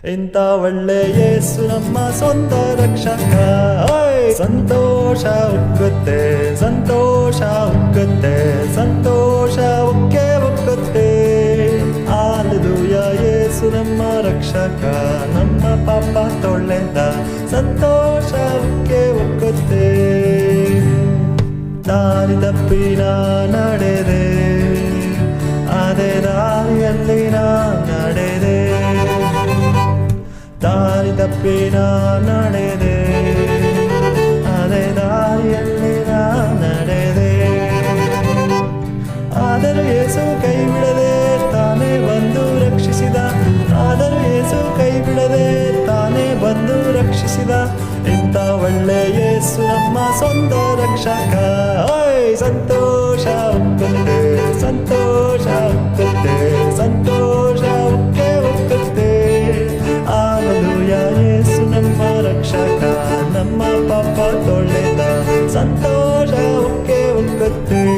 ಇಂಥ ಒಳ್ಳೆ ಯೇಸು ನಮ್ಮ ಸ್ವಂತ ರಕ್ಷಕ. ಸಂತೋಷ ಉಕ್ಕುತ್ತೆ, ಸಂತೋಷ ಉಕ್ಕುತ್ತೆ, ಸಂತೋಷ ಉಕ್ಕುತ್ತೆ. ಹಾಲೆಲೂಯಾ, ಯೇಸು ನಮ್ಮ ರಕ್ಷಕ, ನಮ್ಮ ಪಾಪ ತೊಳೆದ, ಸಂತೋಷ ಉಕ್ಕುತ್ತೆ. ದಾರಿ ತಪ್ಪಿನ ನಡೆದೆ, ಅದೇ ದಾರಿಯಲ್ಲಿ ನಡೆದೆ, ದಾರಿ ತಪ್ಪಿನ ನಡೆದೆ, ಅದೇ ದಾರಿಯಲ್ಲಿ ನಡೆದೆ. ಆದರೂ ಯೇಸು ಕೈ ಬಿಡದೆ ತಾನೇ ಬಂದು ರಕ್ಷಿಸಿದ, ಆದರೂ ಯೇಸು ಕೈ ಬಿಡದೆ ತಾನೇ ಬಂದು ರಕ್ಷಿಸಿದ. ಇಂಥ ಒಳ್ಳೆ ಯೇಸು ನಮ್ಮ ಸ್ವಂತ ರಕ್ಷಕ. ಸಂತೋಷ ಉಕ್ಕುತ್ತೆ, ಸಂತೋಷ ಉಕ್ಕುತ್ತೆ, ಸಂತೋಷ ಉಕ್ಕುತ್ತೆ. ಹಾಲೆಲೂಯಾ, ಯೇಸು ನಮ್ಮ ರಕ್ಷಕ, ನಮ್ಮ ಪಾಪ ತೊಳೆದ, ಸಂತೋಷ ಉಕ್ಕುತ್ತೆ.